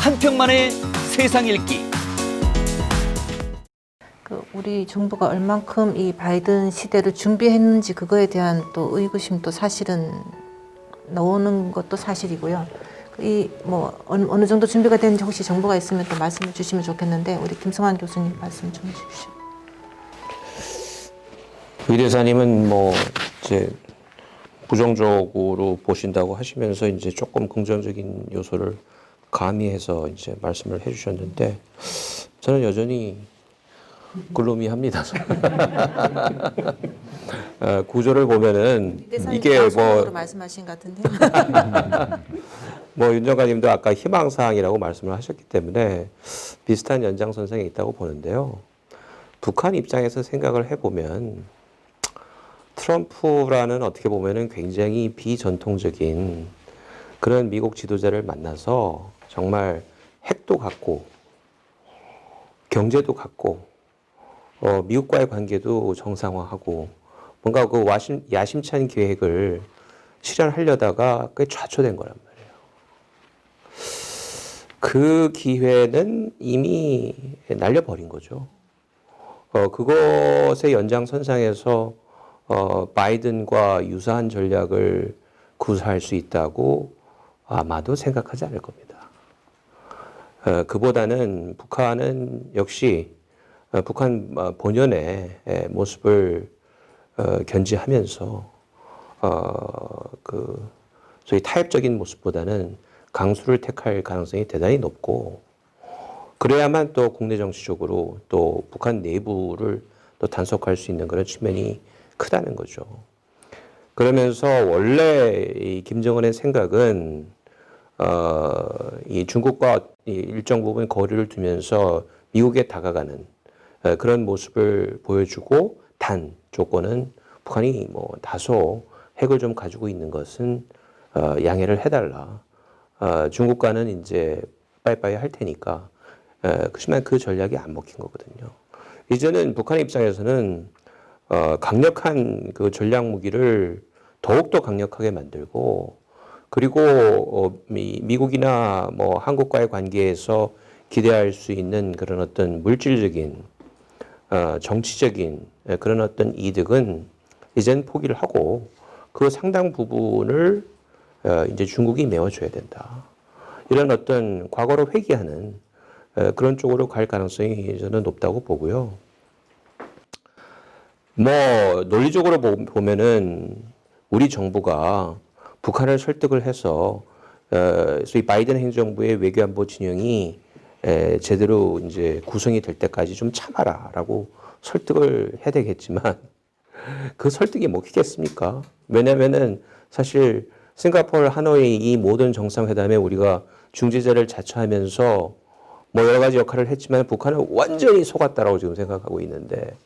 한 평만의 세상 읽기. 우리 정부가 얼만큼 이 바이든 시대를 준비했는지 그거에 대한 또 의구심도 사실은 나오는 것도 사실이고요. 이 뭐 어느 정도 준비가 됐는지 혹시 정보가 있으면 또 말씀해 주시면 좋겠는데 우리 김성환 교수님 말씀 좀 해주십시오. 이 대사님은 뭐 이제 부정적으로 보신다고 하시면서 이제 조금 긍정적인 요소를 가미해서 이제 말씀을 해주셨는데 저는 여전히 글루미합니다. 구조를 보면은 이게 방송으로 말씀하신 것 같은데. 뭐 윤 장관님도 아까 희망사항이라고 말씀을 하셨기 때문에 비슷한 연장선상에 있다고 보는데요. 북한 입장에서 생각을 해보면 트럼프라는 어떻게 보면은 굉장히 비전통적인 그런 미국 지도자를 만나서 정말 핵도 갖고 경제도 갖고 미국과의 관계도 정상화하고 뭔가 그 야심찬 계획을 실현하려다가 꽤 좌초된 거란 말이에요. 그 기회는 이미 날려버린 거죠. 그것의 연장선상에서 바이든과 유사한 전략을 구사할 수 있다고 아마도 생각하지 않을 겁니다. 그보다는 북한은 역시 북한 본연의 모습을 견지하면서 그 소위 타협적인 모습보다는 강수를 택할 가능성이 대단히 높고 그래야만 또 국내 정치적으로 또 북한 내부를 또 단속할 수 있는 그런 측면이 크다는 거죠. 그러면서 원래 이 김정은의 생각은 이 중국과 일정 부분 거리를 두면서 미국에 다가가는 그런 모습을 보여주고 단 조건은 북한이 뭐 다소 핵을 좀 가지고 있는 것은 양해를 해달라. 중국과는 이제 빠이빠이 할 테니까. 그렇지만 그 전략이 안 먹힌 거거든요. 이제는 북한 입장에서는 강력한 그 전략 무기를 더욱더 강력하게 만들고 그리고 미국이나 뭐 한국과의 관계에서 기대할 수 있는 그런 어떤 물질적인 정치적인 그런 어떤 이득은 이젠 포기를 하고 그 상당 부분을 이제 중국이 메워줘야 된다. 이런 어떤 과거로 회귀하는 그런 쪽으로 갈 가능성이 저는 높다고 보고요. 뭐 논리적으로 보면은 우리 정부가 북한을 설득을 해서 소위 바이든 행정부의 외교안보 진영이 제대로 이제 구성이 될 때까지 좀 참아라라고 설득을 해야 되겠지만 그 설득이 먹히겠습니까? 왜냐면은 사실 싱가포르 하노이 이 모든 정상회담에 우리가 중재자를 자처하면서 뭐 여러 가지 역할을 했지만 북한은 완전히 속았다라고 지금 생각하고 있는데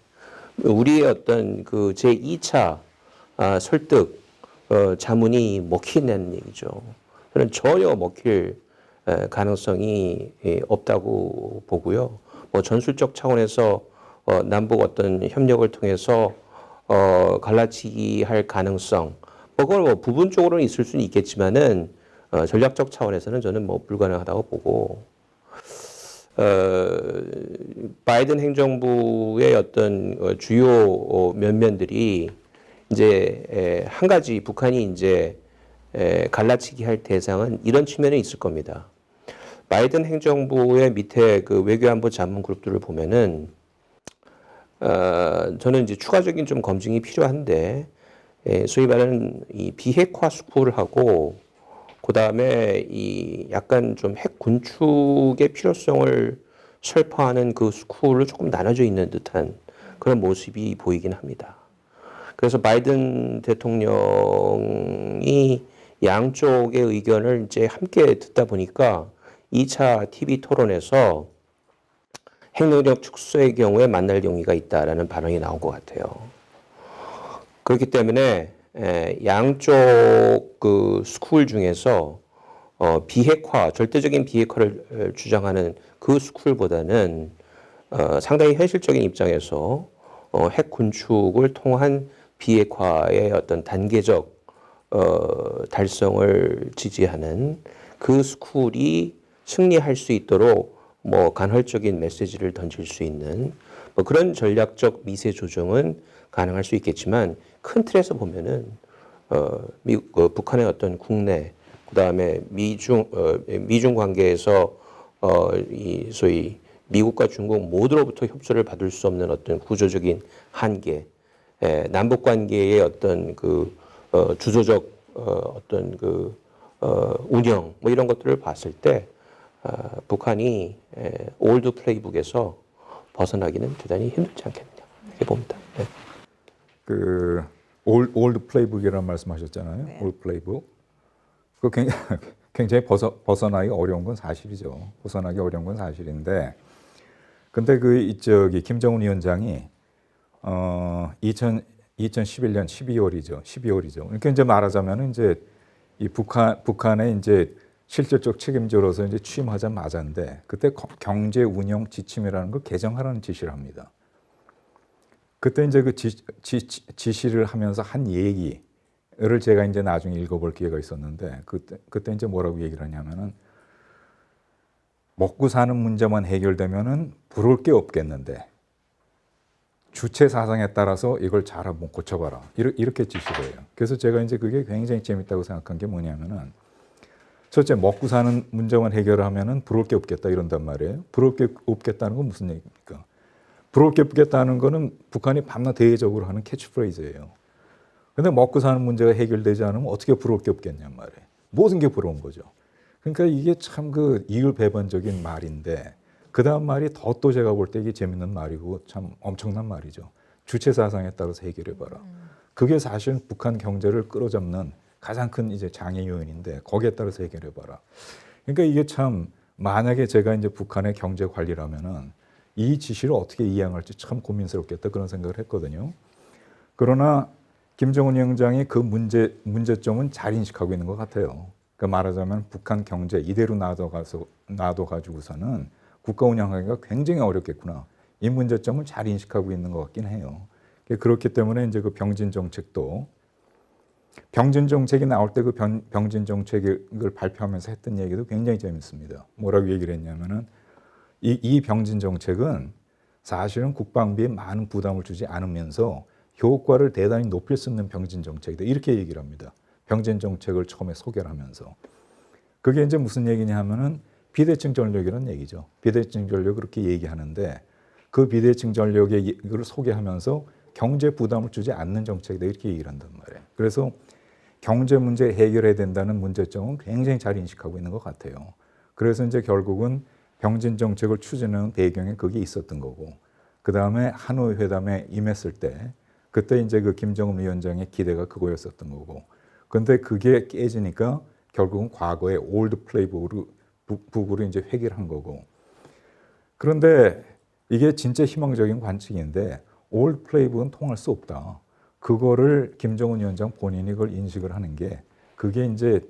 우리의 어떤 그 제2차 설득 자문이 먹히는 얘기죠. 저는 전혀 먹힐 가능성이 없다고 보고요. 뭐 전술적 차원에서 남북 어떤 협력을 통해서 갈라치기 할 가능성, 뭐 그걸 뭐 부분적으로는 있을 수는 있겠지만은 전략적 차원에서는 저는 뭐 불가능하다고 보고 바이든 행정부의 어떤 주요 면면들이 이제 한 가지 북한이 이제 갈라치기 할 대상은 이런 측면이 있을 겁니다. 바이든 행정부의 밑에 그 외교안보 자문 그룹들을 보면은 저는 이제 추가적인 좀 검증이 필요한데 소위 말하는 이 비핵화 스쿨을 하고 그 다음에 이 약간 좀 핵 군축의 필요성을 설파하는 그 스쿨로 조금 나눠져 있는 듯한 그런 모습이 보이긴 합니다. 그래서 바이든 대통령이 양쪽의 의견을 이제 함께 듣다 보니까 2차 TV 토론에서 핵능력 축소의 경우에 만날 용의가 있다라는 발언이 나온 것 같아요. 그렇기 때문에 양쪽 그 스쿨 중에서 비핵화, 절대적인 비핵화를 주장하는 그 스쿨보다는 상당히 현실적인 입장에서 핵 군축을 통한 비핵화의 어떤 단계적 달성을 지지하는 그 스쿨이 승리할 수 있도록 뭐 간헐적인 메시지를 던질 수 있는 뭐 그런 전략적 미세 조정은 가능할 수 있겠지만 큰 틀에서 보면은 북한의 어떤 국내 그다음에 미중 관계에서 이 소위 미국과 중국 모두로부터 협조를 받을 수 없는 어떤 구조적인 한계, 남북 관계의 어떤 그 주도적 어떤 그 운영 뭐 이런 것들을 봤을 때 북한이 올드 플레이북에서 벗어나기는 대단히 힘들지 않겠느냐 이렇게 봅니다. 네. 그 올드 플레이북이라는 말씀하셨잖아요. 네. 올드 플레이북. 그 굉장히 벗어나기 어려운 건 사실이죠. 벗어나기 어려운 건 사실인데, 근데 저기 김정은 위원장이 2011년 12월이죠. 그러니까 이제 말하자면 이제 이 북한의 이제 실질적 책임자로서 이제 취임하자마자인데 그때 경제 운영 지침이라는 걸 개정하라는 지시를 합니다. 그때 이제 그 지시를 하면서 한 얘기를 제가 이제 나중에 읽어볼 기회가 있었는데 그때 이제 뭐라고 얘기를 하냐면은 먹고 사는 문제만 해결되면은 부러울 게 없겠는데 주체 사상에 따라서 이걸 잘 한번 고쳐봐라. 이렇게 지시를 해요. 그래서 제가 이제 그게 굉장히 재밌다고 생각한 게 뭐냐면은 첫째 먹고 사는 문제만 해결하면은 부러울 게 없겠다 이런단 말이에요. 부러울 게 없겠다는 건 무슨 얘기입니까? 부러울 게 없겠다는 거는 북한이 밤낮 대외적으로 하는 캐치프레이즈예요. 근데 먹고 사는 문제가 해결되지 않으면 어떻게 부러울 게 없겠냔 말이에요. 모든 게 부러운 거죠. 그러니까 이게 참 그 이율배반적인 말인데 그 다음 말이 더 또 제가 볼 때 이게 재밌는 말이고 참 엄청난 말이죠. 주체 사상에 따라서 해결해봐라. 그게 사실 북한 경제를 끌어잡는 가장 큰 이제 장애 요인인데 거기에 따라서 해결해봐라. 그러니까 이게 참 만약에 제가 이제 북한의 경제 관리라면은 이 지시를 어떻게 이행할지 참 고민스럽겠다 그런 생각을 했거든요. 그러나 김정은 위원장이 그 문제점은 잘 인식하고 있는 것 같아요. 그러니까 말하자면 북한 경제 이대로 놔둬가지고서는 국가 운영하기가 굉장히 어렵겠구나. 이 문제점을 잘 인식하고 있는 것 같긴 해요. 그렇기 때문에 이제 그 병진 정책이 나올 때 그 병진 정책을 발표하면서 했던 얘기도 굉장히 재밌습니다. 뭐라고 얘기를 했냐면은 이 병진 정책은 사실은 국방비에 많은 부담을 주지 않으면서 효과를 대단히 높일 수 있는 병진 정책이다. 이렇게 얘기를 합니다. 병진 정책을 처음에 소개를 하면서. 그게 이제 무슨 얘기냐 하면은 비대칭 전력이라는 얘기죠. 비대칭 전력을 그렇게 얘기하는데 그 비대칭 전력을 소개하면서 경제 부담을 주지 않는 정책이다. 이렇게 얘기를 한단 말이에요. 그래서 경제 문제 해결해야 된다는 문제점은 굉장히 잘 인식하고 있는 것 같아요. 그래서 이제 결국은 병진 정책을 추진하는 배경에 그게 있었던 거고, 그 다음에 하노이 회담에 임했을 때 그때 이제 그 김정은 위원장의 기대가 그거였었던 거고, 근데 그게 깨지니까 결국은 과거의 올드 플레이북으로 이제 회귀를 한 거고. 그런데 이게 진짜 희망적인 관측인데 올드 플레이북은 통할 수 없다. 그거를 김정은 위원장 본인이 그걸 인식을 하는 게 그게 이제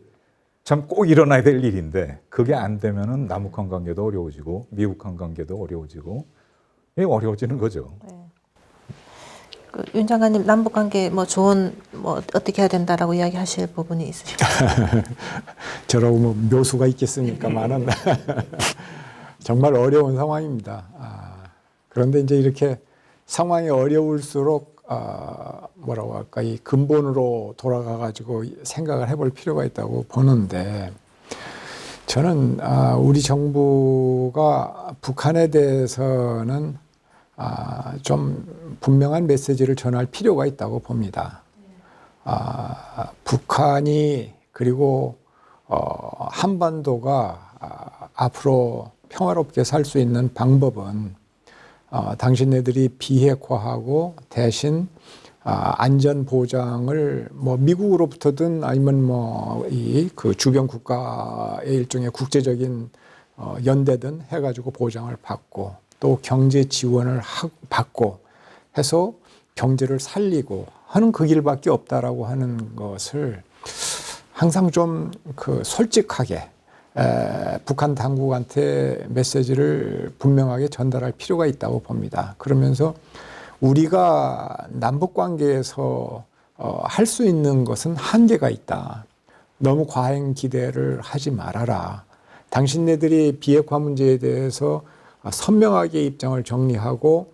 참 꼭 일어나야 될 일인데 그게 안 되면은 남북한 관계도 어려워지고 미국한 관계도 어려워지고 어려워지는 거죠. 네. 윤 장관님 남북 관계 뭐 조언 뭐 어떻게 해야 된다라고 이야기하실 부분이 있으실까요? 저라고 뭐 묘수가 있겠습니까만은 정말 어려운 상황입니다. 그런데 이제 이렇게 상황이 어려울수록 뭐라고 할까 이 근본으로 돌아가 가지고 생각을 해볼 필요가 있다고 보는데 저는 우리 정부가 북한에 대해서는 좀 분명한 메시지를 전할 필요가 있다고 봅니다. 북한이 그리고 한반도가 앞으로 평화롭게 살 수 있는 방법은 당신네들이 비핵화하고 대신 안전 보장을 뭐 미국으로부터든 아니면 뭐 이 그 주변 국가의 일종의 국제적인 연대든 해가지고 보장을 받고 또 경제 지원을 받고 해서 경제를 살리고 하는 그 길밖에 없다라고 하는 것을 항상 좀 그 솔직하게 북한 당국한테 메시지를 분명하게 전달할 필요가 있다고 봅니다. 그러면서 우리가 남북 관계에서 할 수 있는 것은 한계가 있다. 너무 과잉 기대를 하지 말아라. 당신네들이 비핵화 문제에 대해서 선명하게 입장을 정리하고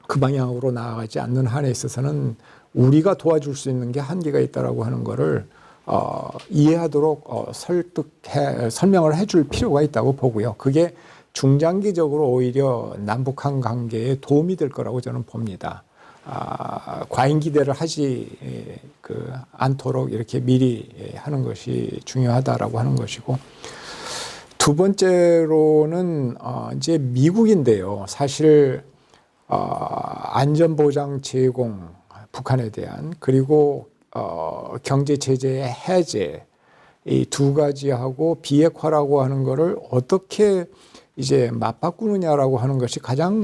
그 방향으로 나아가지 않는 한에 있어서는 우리가 도와줄 수 있는 게 한계가 있다라고 하는 거를 이해하도록 설명을 해줄 필요가 있다고 보고요. 그게 중장기적으로 오히려 남북한 관계에 도움이 될 거라고 저는 봅니다. 과잉 기대를 하지 않도록 이렇게 미리 하는 것이 중요하다라고 하는 것이고, 두 번째로는 이제 미국인데요. 사실 안전보장 제공, 북한에 대한, 그리고 경제 제재의 해제, 이 두 가지하고 비핵화라고 하는 거를 어떻게 이제 맞바꾸느냐라고 하는 것이 가장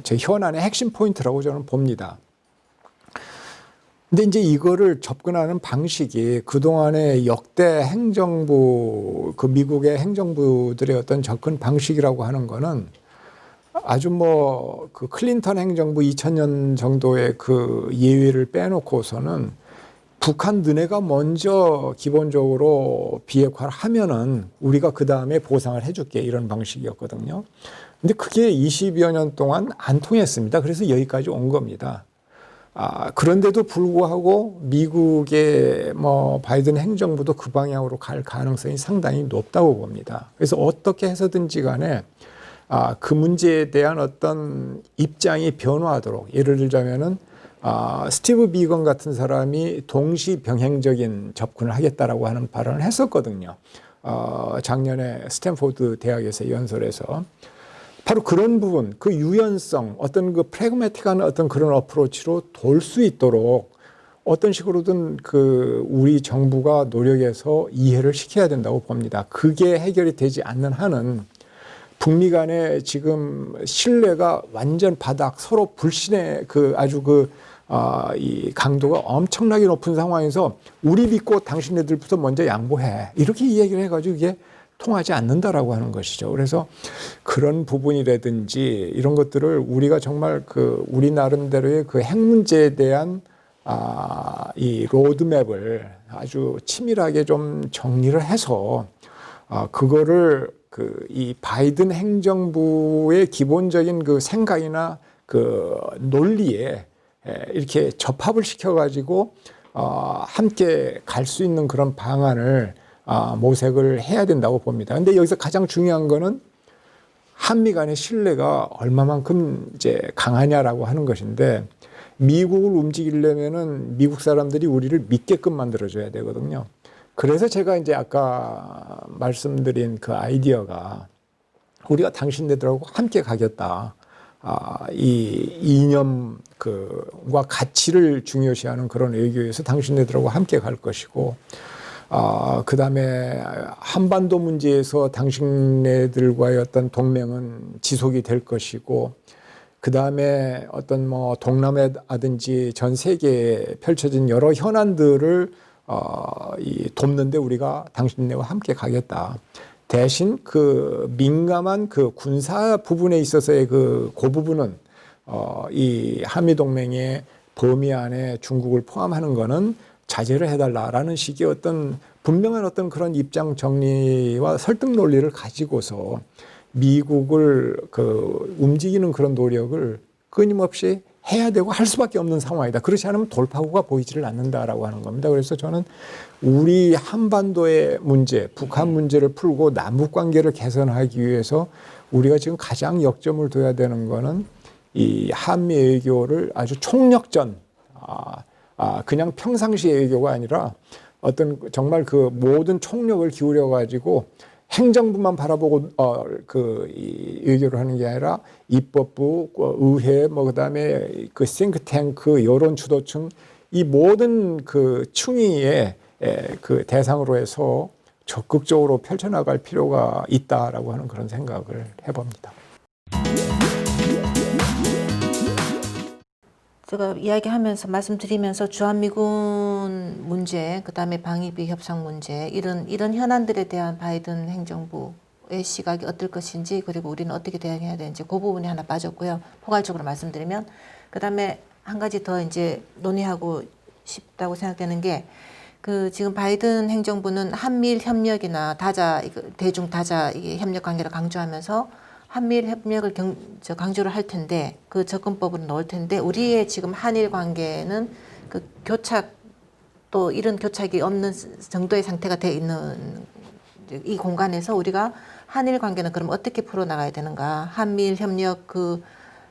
제 현안의 핵심 포인트라고 저는 봅니다. 근데 이제 이거를 접근하는 방식이 그동안의 역대 행정부, 그 미국의 행정부들의 어떤 접근 방식이라고 하는 거는 아주 그 클린턴 행정부 2000년 정도의 그 예외를 빼놓고서는 북한 너네가 먼저 기본적으로 비핵화를 하면은 우리가 그 다음에 보상을 해줄게, 이런 방식이었거든요. 근데 그게 20여 년 동안 안 통했습니다. 그래서 여기까지 온 겁니다. 그런데도 불구하고 미국의 바이든 행정부도 그 방향으로 갈 가능성이 상당히 높다고 봅니다. 그래서 어떻게 해서든지 간에 그 문제에 대한 어떤 입장이 변화하도록, 예를 들자면은 스티브 비건 같은 사람이 동시 병행적인 접근을 하겠다라고 하는 발언을 했었거든요. 작년에 스탠포드 대학에서 연설에서. 바로 그런 부분, 그 유연성, 어떤 그 프래그매틱한 어떤 그런 어프로치로 돌 수 있도록 어떤 식으로든 우리 정부가 노력해서 이해를 시켜야 된다고 봅니다. 그게 해결이 되지 않는 한은 북미 간에 지금 신뢰가 완전 바닥, 서로 불신의 이 강도가 엄청나게 높은 상황에서 우리 믿고 당신네들부터 먼저 양보해, 이렇게 이야기를 해가지고 이게 통하지 않는다라고 하는 것이죠. 그래서 그런 부분이라든지 이런 것들을 우리가 정말 우리 나름대로의 그 핵 문제에 대한 이 로드맵을 아주 치밀하게 좀 정리를 해서 그거를 이 바이든 행정부의 기본적인 그 생각이나 그 논리에 이렇게 접합을 시켜가지고 함께 갈 수 있는 그런 방안을 모색을 해야 된다고 봅니다. 근데 여기서 가장 중요한 거는 한미 간의 신뢰가 얼마만큼 이제 강하냐라고 하는 것인데, 미국을 움직이려면은 미국 사람들이 우리를 믿게끔 만들어줘야 되거든요. 그래서 제가 이제 아까 말씀드린 그 아이디어가 우리가 당신네들하고 함께 가겠다. 이 이념과 가치를 중요시하는 그런 외교에서 당신네들하고 함께 갈 것이고, 그 다음에 한반도 문제에서 당신네들과의 어떤 동맹은 지속이 될 것이고, 그 다음에 어떤 동남아든지 전 세계에 펼쳐진 여러 현안들을 돕는데 우리가 당신네와 함께 가겠다. 대신 그 민감한 그 군사 부분에 있어서의 그 부분은 이 한미 동맹의 범위 안에 중국을 포함하는 거는 자제를 해달라라는 식의 어떤 분명한 어떤 그런 입장 정리와 설득 논리를 가지고서 미국을 움직이는 그런 노력을 끊임없이 해야 되고 할 수밖에 없는 상황이다. 그렇지 않으면 돌파구가 보이지를 않는다라고 하는 겁니다. 그래서 저는 우리 한반도의 문제, 북한 문제를 풀고 남북 관계를 개선하기 위해서 우리가 지금 가장 역점을 둬야 되는 거는 이 한미 외교를 아주 총력전, 그냥 평상시 외교가 아니라 어떤 정말 그 모든 총력을 기울여 가지고 행정부만 바라보고 이 외교를 하는 게 아니라 입법부, 의회, 그다음에 그 싱크탱크, 여론 주도층, 이 모든 그 충의의 그 대상으로 해서 적극적으로 펼쳐나갈 필요가 있다라고 하는 그런 생각을 해봅니다. 제가 이야기하면서 말씀드리면서 주한미군 문제, 그다음에 방위비 협상 문제, 이런 현안들에 대한 바이든 행정부의 시각이 어떨 것인지, 그리고 우리는 어떻게 대응해야 되는지 그 부분이 하나 빠졌고요. 포괄적으로 말씀드리면, 그다음에 한 가지 더 이제 논의하고 싶다고 생각되는 게, 그 지금 바이든 행정부는 한미일 협력이나 대중 다자 협력 관계를 강조하면서 한미일 협력을 강조를 할 텐데 그 접근법으로 넣을 텐데 우리의 지금 한일 관계는 그 교착 또 이런 교착이 없는 정도의 상태가 돼 있는 이 공간에서 우리가 한일 관계는 그럼 어떻게 풀어나가야 되는가? 한미일 협력 그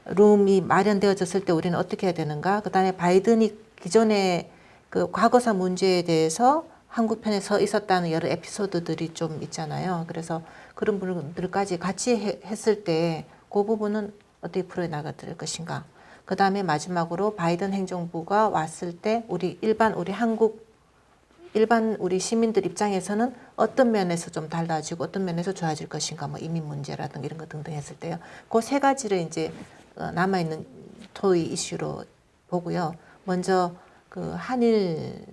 룸이 마련되어졌을 때 우리는 어떻게 해야 되는가? 그다음에 바이든이 기존에 그 과거사 문제에 대해서 한국 편에 서 있었다는 여러 에피소드들이 좀 있잖아요. 그래서 그런 분들까지 같이 했을 때 그 부분은 어떻게 풀어나갈 것인가? 그다음에 마지막으로 바이든 행정부가 왔을 때 우리 우리 시민들 입장에서는 어떤 면에서 좀 달라지고 어떤 면에서 좋아질 것인가, 뭐 이민 문제라든가 이런 것 등등 했을 때요. 그 세 가지를 이제 남아있는 토의 이슈로 보고요. 먼저 그 한일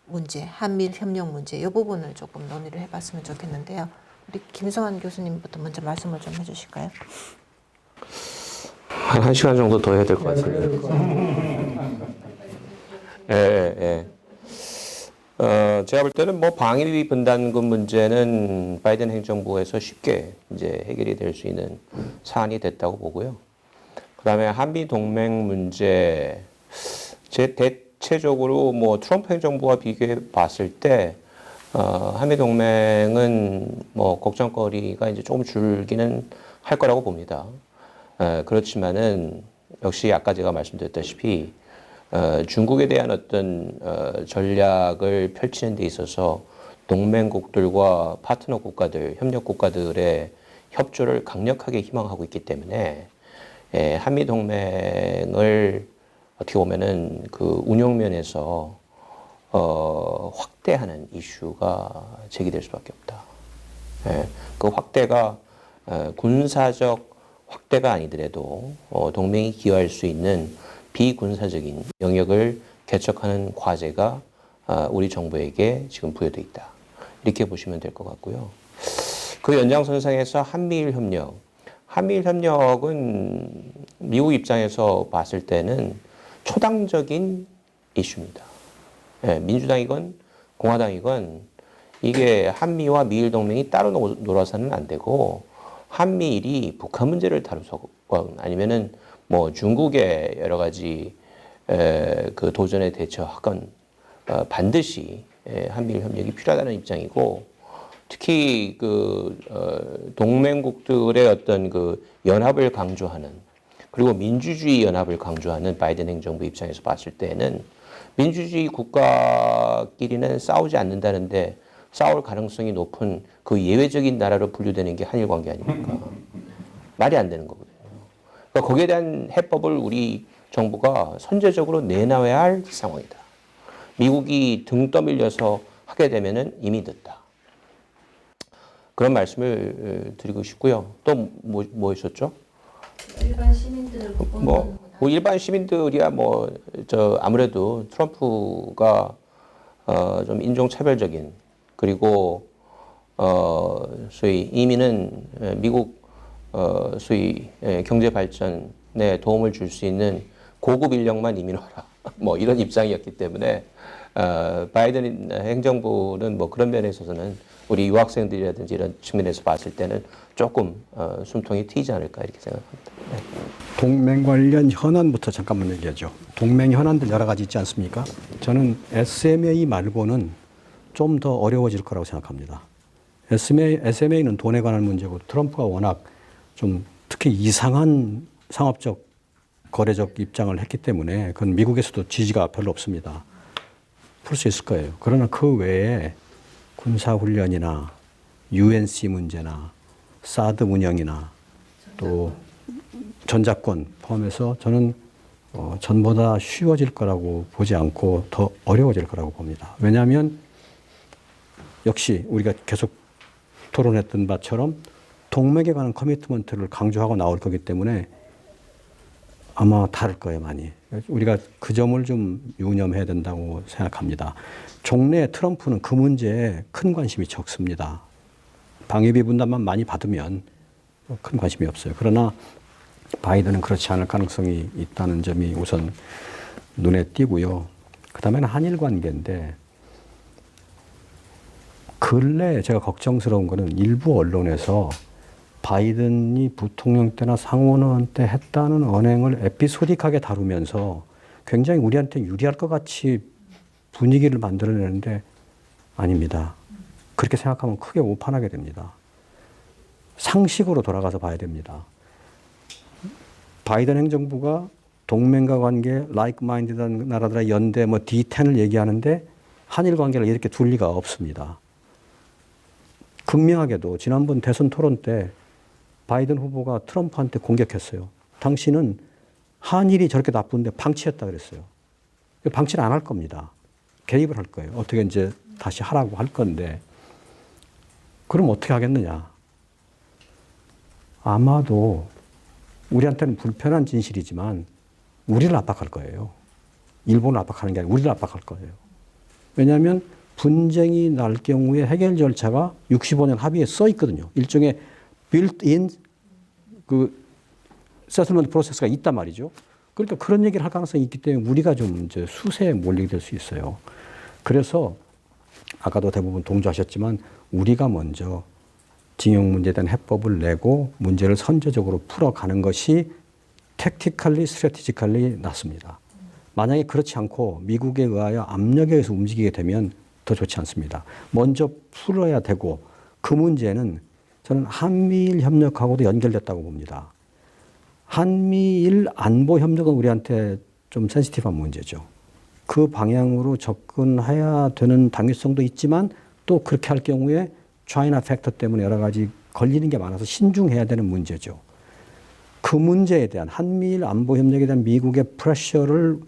문제, 한미일 협력 문제 이 부분을 조금 논의를 해봤으면 좋겠는데요. 우리 김성환 교수님부터 먼저 말씀을 좀 해주실까요? 한 1시간 정도 더 해야 될 것 같습니다. 예. 제가 볼 때는 뭐 방위비 분담금 문제는 바이든 행정부에서 쉽게 이제 해결이 될 수 있는 사안이 됐다고 보고요. 그다음에 한미 동맹 문제, 대체적으로 뭐 트럼프 행정부와 비교해 봤을 때 한미 동맹은 뭐 걱정거리가 이제 조금 줄기는 할 거라고 봅니다. 그렇지만은 역시 아까 제가 말씀드렸다시피 중국에 대한 어떤 전략을 펼치는 데 있어서 동맹국들과 파트너 국가들, 협력 국가들의 협조를 강력하게 희망하고 있기 때문에 한미 동맹을 어떻게 보면은 그 운영 면에서 확대하는 이슈가 제기될 수밖에 없다. 그 확대가 군사적 확대가 아니더라도 동맹이 기여할 수 있는 비군사적인 영역을 개척하는 과제가 우리 정부에게 지금 부여되어 있다. 이렇게 보시면 될 것 같고요. 그 연장선상에서 한미일 협력은 미국 입장에서 봤을 때는 초당적인 이슈입니다. 민주당이건 공화당이건 이게 한미와 미일 동맹이 따로 놀아서는 안 되고 한미일이 북한 문제를 다루건 아니면은 뭐 중국의 여러 가지 그 도전에 대처하건 반드시 한미일 협력이 필요하다는 입장이고 특히 그 동맹국들의 어떤 그 연합을 강조하는 그리고 민주주의 연합을 강조하는 바이든 행정부 입장에서 봤을 때는 민주주의 국가끼리는 싸우지 않는다는데 싸울 가능성이 높은 그 예외적인 나라로 분류되는 게 한일 관계 아닙니까? 말이 안 되는 거거든요. 그러니까 거기에 대한 해법을 우리 정부가 선제적으로 내놔야 할 상황이다. 미국이 등 떠밀려서 하게 되면은 이미 늦다. 그런 말씀을 드리고 싶고요. 또 뭐 있었죠? 일반 시민들 일반 시민들이야 아무래도 트럼프가 좀 인종차별적인 그리고 소위 이민은 미국 소위 경제 발전에 도움을 줄 수 있는 고급 인력만 이민하라 뭐 이런 입장이었기 때문에 바이든 행정부는 뭐 그런 면에 있어서는 우리 유학생들이라든지 이런 측면에서 봤을 때는 조금 숨통이 트이지 않을까 이렇게 생각합니다. 네. 동맹 관련 현안부터 잠깐만 얘기하죠. 동맹 현안들 여러 가지 있지 않습니까? 저는 SMA 말고는 좀 더 어려워질 거라고 생각합니다. SMA는 돈에 관한 문제고 트럼프가 워낙 좀 특히 이상한 상업적 거래적 입장을 했기 때문에 그건 미국에서도 지지가 별로 없습니다. 풀 수 있을 거예요. 그러나 그 외에 군사훈련이나 UNC 문제나 사드 운영이나 또 전작권 포함해서 저는 전보다 쉬워질 거라고 보지 않고 더 어려워질 거라고 봅니다. 왜냐하면 역시 우리가 계속 토론했던 바처럼 동맹에 관한 커미트먼트를 강조하고 나올 거기 때문에 아마 다를 거예요, 많이. 우리가 그 점을 좀 유념해야 된다고 생각합니다. 종래 트럼프는 그 문제에 큰 관심이 적습니다. 방위비 분담만 많이 받으면 큰 관심이 없어요. 그러나 바이든은 그렇지 않을 가능성이 있다는 점이 우선 눈에 띄고요. 그 다음에는 한일 관계인데 근래 제가 걱정스러운 거는 일부 언론에서 바이든이 부통령 때나 상원의원 때 했다는 언행을 에피소딕하게 다루면서 굉장히 우리한테 유리할 것 같이 분위기를 만들어내는데 아닙니다. 그렇게 생각하면 크게 오판하게 됩니다. 상식으로 돌아가서 봐야 됩니다. 바이든 행정부가 동맹과 관계, like-minded한 나라들의 연대, 뭐 D10을 얘기하는데 한일 관계를 이렇게 둘 리가 없습니다. 극명하게도 지난번 대선 토론 때 바이든 후보가 트럼프한테 공격했어요. 당신은 한일이 저렇게 나쁜데 방치했다 그랬어요. 방치를 안 할 겁니다. 개입을 할 거예요. 어떻게 이제 다시 하라고 할 건데. 그럼 어떻게 하겠느냐. 아마도 우리한테는 불편한 진실이지만 우리를 압박할 거예요. 일본을 압박하는 게 아니라 우리를 압박할 거예요. 왜냐하면 분쟁이 날 경우에 해결 절차가 65년 합의에 써 있거든요. 일종의 built-in 그 settlement 프로세스가 있단 말이죠. 그러니까 그런 얘기를 할 가능성이 있기 때문에 우리가 좀 이제 수세에 몰리게 될 수 있어요. 그래서 아까도 대부분 동조하셨지만 우리가 먼저 징용 문제에 대한 해법을 내고 문제를 선제적으로 풀어가는 것이 tactically, strategically 낫습니다. 만약에 그렇지 않고 미국에 의하여 압력에 의해서 움직이게 되면 더 좋지 않습니다. 먼저 풀어야 되고 그 문제는 저는 한미일 협력하고도 연결됐다고 봅니다. 한미일 안보 협력은 우리한테 좀 센시티브한 문제죠. 그 방향으로 접근해야 되는 당위성도 있지만 또 그렇게 할 경우에 차이나 팩터 때문에 여러 가지 걸리는 게 많아서 신중해야 되는 문제죠. 그 문제에 대한 한미일 안보 협력에 대한 미국의 프레셔를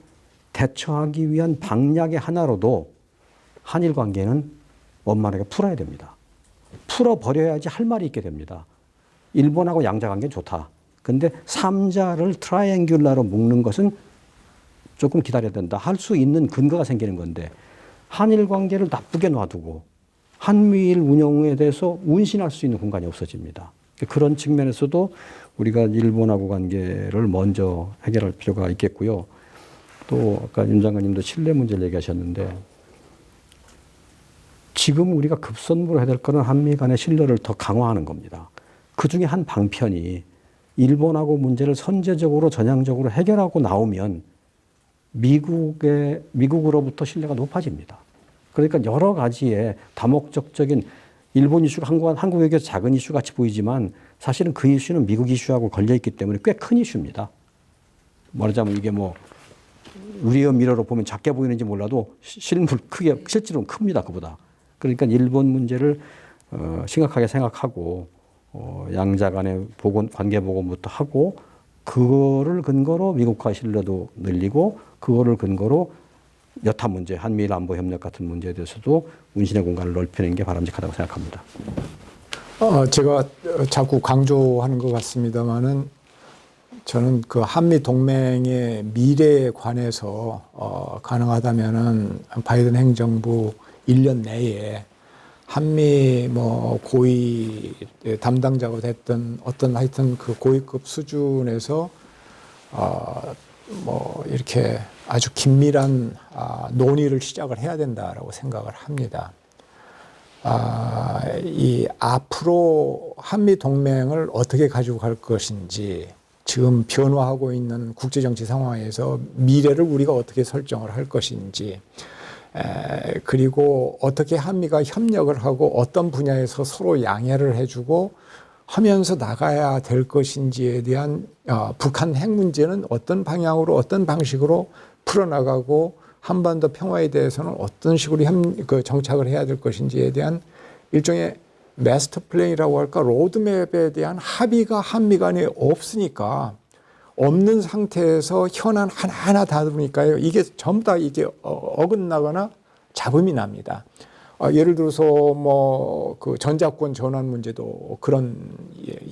대처하기 위한 방략의 하나로도 한일 관계는 원만하게 풀어야 됩니다. 풀어버려야지 할 말이 있게 됩니다. 일본하고 양자 관계는 좋다. 근데 3자를 트라이앵귤라로 묶는 것은 조금 기다려야 된다. 할 수 있는 근거가 생기는 건데 한일 관계를 나쁘게 놔두고 한미일 운영에 대해서 운신할 수 있는 공간이 없어집니다. 그런 측면에서도 우리가 일본하고 관계를 먼저 해결할 필요가 있겠고요. 또 아까 윤 장관님도 신뢰 문제를 얘기하셨는데 지금 우리가 급선무로 해야 될 거는 한미 간의 신뢰를 더 강화하는 겁니다. 그중에 한 방편이 일본하고 문제를 선제적으로 전향적으로 해결하고 나오면 미국으로부터 신뢰가 높아집니다. 그러니까 여러 가지의 다목적적인 일본 이슈가 한국에게서 작은 이슈 같이 보이지만 사실은 그 이슈는 미국 이슈하고 걸려있기 때문에 꽤 큰 이슈입니다. 말하자면 이게 뭐 리어 미러로 보면 작게 보이는지 몰라도 실제로는 큽니다. 그보다. 그러니까 일본 문제를 심각하게 생각하고 양자 간의 관계 복원부터 하고 그거를 근거로 미국과의 신뢰도 늘리고 그거를 근거로 여타 문제, 한미일 안보 협력 같은 문제에 대해서도 운신의 공간을 넓히는 게 바람직하다고 생각합니다. 제가 자꾸 강조하는 것 같습니다만은 저는 그 한미 동맹의 미래에 관해서 가능하다면은 바이든 행정부 1년 내에 한미 뭐 고위 담당자가 됐던 어떤 하여튼 그 고위급 수준에서 뭐 이렇게 아주 긴밀한 논의를 시작을 해야 된다라고 생각을 합니다. 이 앞으로 한미 동맹을 어떻게 가지고 갈 것인지 지금 변화하고 있는 국제정치 상황에서 미래를 우리가 어떻게 설정을 할 것인지 그리고 어떻게 한미가 협력을 하고 어떤 분야에서 서로 양해를 해주고 하면서 나가야 될 것인지에 대한 북한 핵 문제는 어떤 방향으로 어떤 방식으로 풀어나가고 한반도 평화에 대해서는 어떤 식으로 정착을 해야 될 것인지에 대한 일종의 마스터 플랜이라고 할까 로드맵에 대한 합의가 한미 간에 없으니까 없는 상태에서 현안 하나하나 다루니까요. 이게 전부 다 이게 어긋나거나 잡음이 납니다. 예를 들어서 뭐 그 전자권 전환 문제도 그런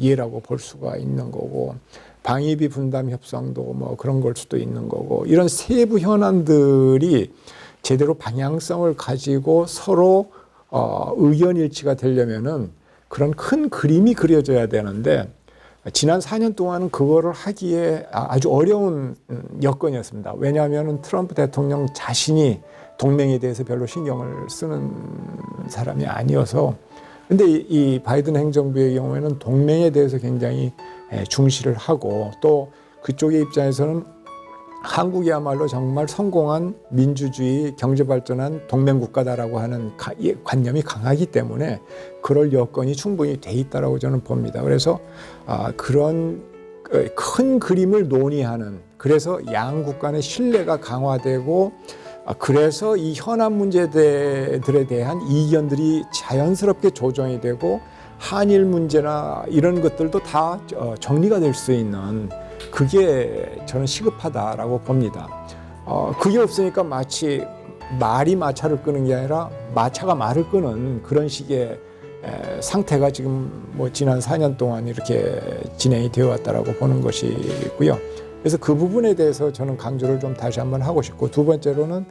예라고 볼 수가 있는 거고 방위비 분담 협상도 뭐 그런 걸 수도 있는 거고 이런 세부 현안들이 제대로 방향성을 가지고 서로 의견 일치가 되려면은 그런 큰 그림이 그려져야 되는데 지난 4년 동안은 그거를 하기에 아주 어려운 여건이었습니다. 왜냐하면 트럼프 대통령 자신이 동맹에 대해서 별로 신경을 쓰는 사람이 아니어서 근데 이 바이든 행정부의 경우에는 동맹에 대해서 굉장히 중시를 하고 또 그쪽의 입장에서는 한국이야말로 정말 성공한 민주주의 경제 발전한 동맹 국가다라고 하는 관념이 강하기 때문에 그럴 여건이 충분히 돼 있다라고 저는 봅니다. 그래서 그런 큰 그림을 논의하는 그래서 양국 간의 신뢰가 강화되고 그래서 이 현안 문제들에 대한 이견들이 자연스럽게 조정이 되고 한일 문제나 이런 것들도 다 정리가 될 수 있는 그게 저는 시급하다라고 봅니다. 그게 없으니까 마치 말이 마차를 끄는 게 아니라 마차가 말을 끄는 그런 식의 상태가 지금 뭐 지난 4년 동안 이렇게 진행이 되어 왔다라고 보는 것이고요. 그래서 그 부분에 대해서 저는 강조를 좀 다시 한번 하고 싶고 두 번째로는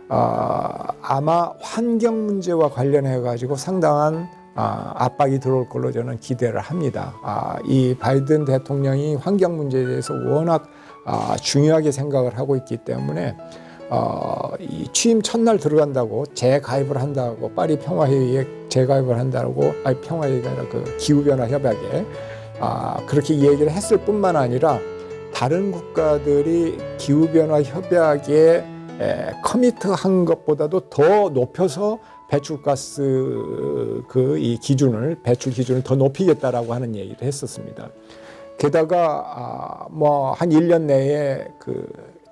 아마 환경 문제와 관련해 가지고 상당한 압박이 들어올 걸로 저는 기대를 합니다. 이 바이든 대통령이 환경 문제에 대해서 워낙 중요하게 생각을 하고 있기 때문에 이 취임 첫날 들어간다고 재가입을 한다고 파리 평화회의에 재가입을 한다고 평화회의가 아니라 그 기후변화 협약에 그렇게 얘기를 했을 뿐만 아니라 다른 국가들이 기후변화 협약에 커미트한 것보다도 더 높여서 배출가스 이 배출 기준을 더 높이겠다라고 하는 얘기를 했었습니다. 게다가 뭐 한 1년 내에 그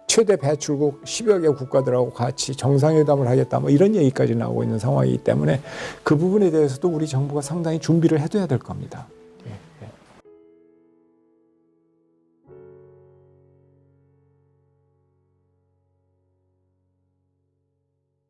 최대 배출국 10여 개 국가들하고 같이 정상회담을 하겠다 뭐 이런 얘기까지 나오고 있는 상황이기 때문에 그 부분에 대해서도 우리 정부가 상당히 준비를 해둬야 될 겁니다.